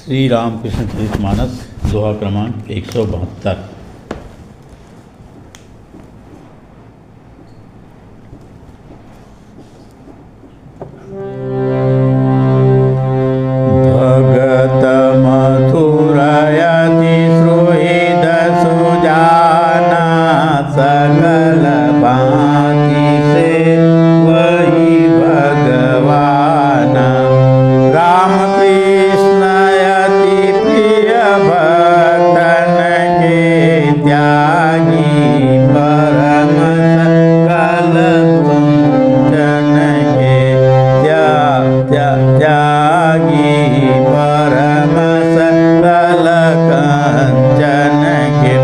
श्री रामकृष्ण चरितमानस दोहा क्रमांक 172। भगत मथुरयति सुहृद सुजाना, सकल भांति से वही भगवाना। राम कृष्ण अति प्रिय भक्तन के त्यागी, परम सकल कुंचन के त्यागी, परम सकल कंचन के।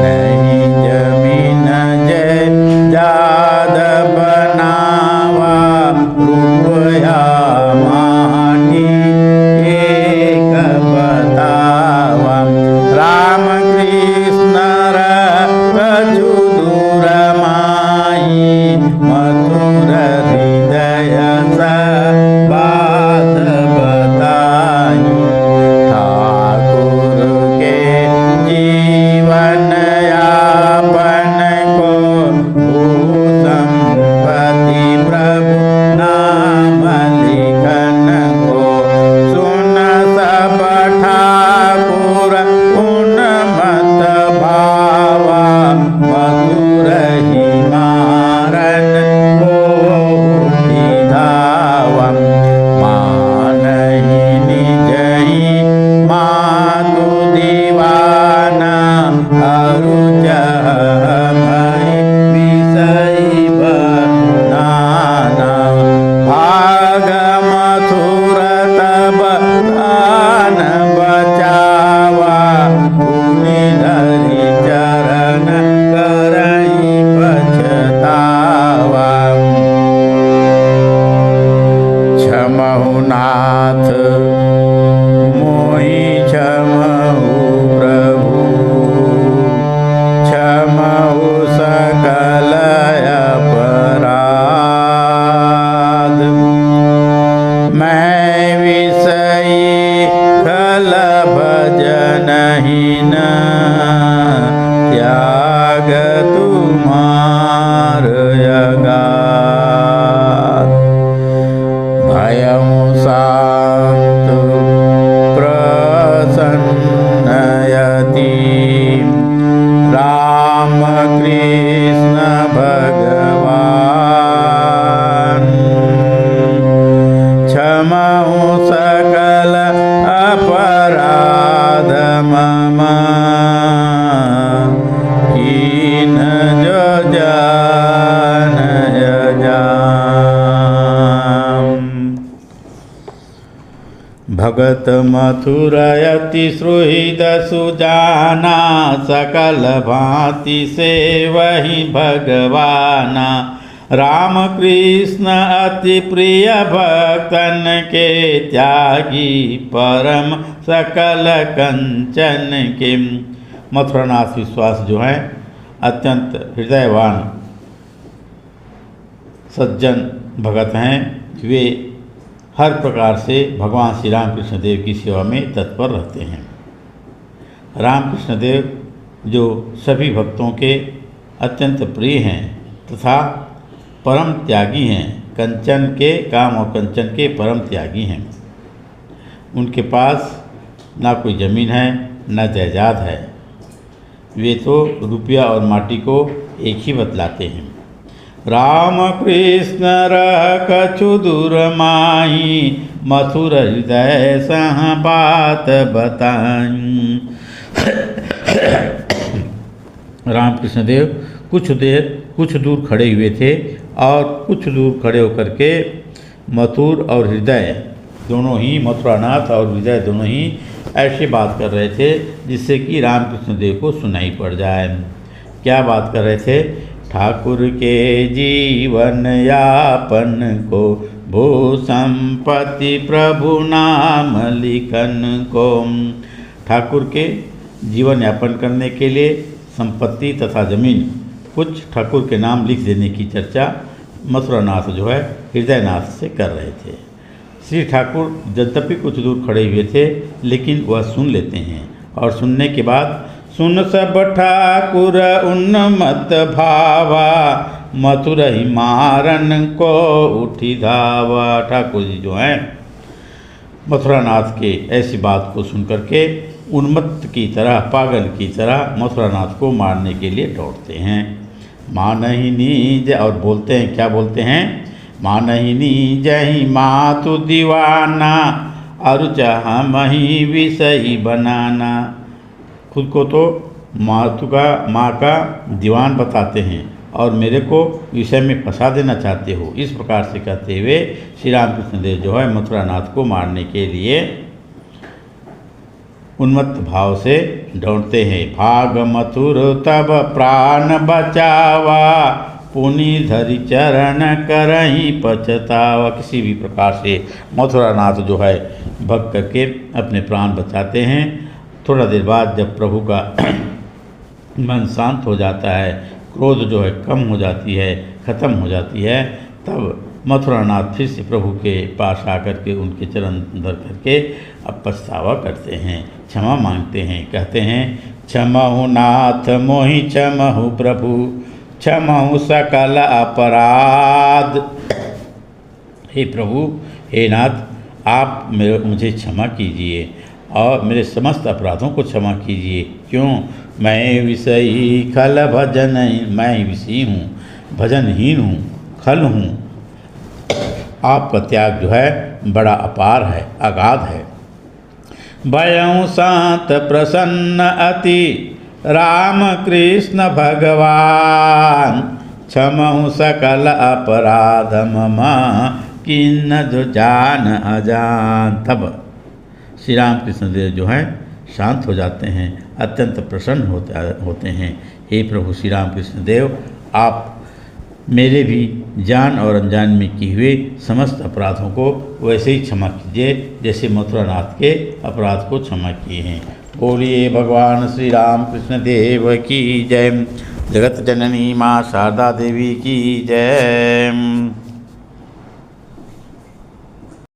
नहीं जमीन जय जाद बनावा, रुपया माटी एक बतावा। राम कृष्ण कछु दूर माई, मधुर हृदय सा बात बताई। ठाकुर के जीवन यापन को, भूसंपत्ति प्रभु नाम लिखन को। सुन सब ठाकुर उन्मत्त भावा, मधुर ही मारन को निधावा। मानहि निज ही मातु दीवाना, अरु भय विषयी बनाना। भाग मथुर तब प्राण बचावा, पुनि धरि चरण करई पछतावा। क्षमहु नाथ मोहि क्षमहु प्रभु, क्षमहु सकल अपराध। मैं विषयी खल भजनहीन, त्याग तुम्हार अगाध। भयं शांत प्रसन्नयति, राम कृष्ण भगवान। क्षमहु सकल अपराध मम, कीन जो जानय जाम। भगत मथुरयति सुहृद सुजाना, सकल भांति से वही भगवाना। राम कृष्ण अति प्रिय भक्तन के त्यागी, परम सकल कंचन के। मथुरानाथ विश्वास जो हैं अत्यंत हृदयवान सज्जन भगत हैं। वे हर प्रकार से भगवान श्री रामकृष्ण देव की सेवा में तत्पर रहते हैं। रामकृष्ण देव जो सभी भक्तों के अत्यंत प्रिय हैं तथा परम त्यागी हैं, कंचन के काम और कंचन के परम त्यागी हैं। उनके पास ना कोई ज़मीन है न जायदाद है। वे तो रुपया और माटी को एक ही बतलाते हैं। राम कृष्ण रह कछु दूर माही, मथुर हृदय सह बात बताई। रामकृष्ण देव कुछ दूर खड़े हुए थे और कुछ दूर खड़े होकर के मथुर और हृदय दोनों ही, मथुरानाथ और हृदय दोनों ही ऐसे बात कर रहे थे जिससे कि रामकृष्ण देव को सुनाई पड़ जाए। क्या बात कर रहे थे? ठाकुर के जीवन यापन को, भू संपत्ति प्रभु नाम लिखन को। ठाकुर के जीवन यापन करने के लिए संपत्ति तथा जमीन कुछ ठाकुर के नाम लिख देने की चर्चा मथुरानाथ जो है हृदयनाथ से कर रहे थे। श्री ठाकुर यद्यपि कुछ दूर खड़े हुए थे, लेकिन वह सुन लेते हैं और सुनने के बाद सुन सब ठाकुर उन्मत्त भावा, मथुर ही मारन को उठी धावा। ठाकुर जी जो हैं मथुरानाथ के ऐसी बात को सुन करके उन्मत्त की तरह, पागल की तरह मथुरानाथ को मारने के लिए दौड़ते हैं। मानहि नीज, और बोलते हैं, क्या बोलते हैं? मानहि नीजहि मातु दीवाना, अरु चाह मही विषयी बनाना। खुद को तो माँ का दीवान बताते हैं और मेरे को विषय में फंसा देना चाहते हो। इस प्रकार से कहते हुए श्री रामकृष्ण देव जो है मथुरानाथ को मारने के लिए उन्मत्त भाव से दौड़ते हैं। भाग मथुर तब प्राण बचावा, पुनि धरि चरण करहीं पछतावा। किसी भी प्रकार से मथुरानाथ जो है भग करके अपने प्राण बचाते हैं। थोड़ा देर बाद जब प्रभु का मन शांत हो जाता है, क्रोध जो है कम हो जाती है, ख़त्म हो जाती है, तब मथुरानाथ फिर से प्रभु के पास आकर के उनके चरण धर करके अब पछतावा करते हैं, क्षमा मांगते हैं। कहते हैं क्षमहु नाथ मोहि क्षमहु प्रभु, क्षमहु सकल अपराध। हे प्रभु, हे नाथ, आप मुझे क्षमा कीजिए और मेरे समस्त अपराधों को क्षमा कीजिए। क्यों? मैं विषयी खल भजन, मैं विषयी हूँ, भजनहीन हूँ, खल हूँ। आपका त्याग जो है बड़ा अपार है, अगाध है। भयं शांत प्रसन्न अति राम कृष्ण भगवान, क्षमहु सकल अपराध मम किन्न जो जान अजान। तब श्री राम कृष्ण देव जो हैं शांत हो जाते हैं, अत्यंत प्रसन्न होते हैं। हे प्रभु श्री राम कृष्ण देव, आप मेरे भी जान और अनजान में किए हुए समस्त अपराधों को वैसे ही क्षमा कीजिए जैसे मथुरानाथ के अपराध को क्षमा किए हैं। बोलिए भगवान श्री राम कृष्ण देव की जय। जगत जननी माँ शारदा देवी की जय।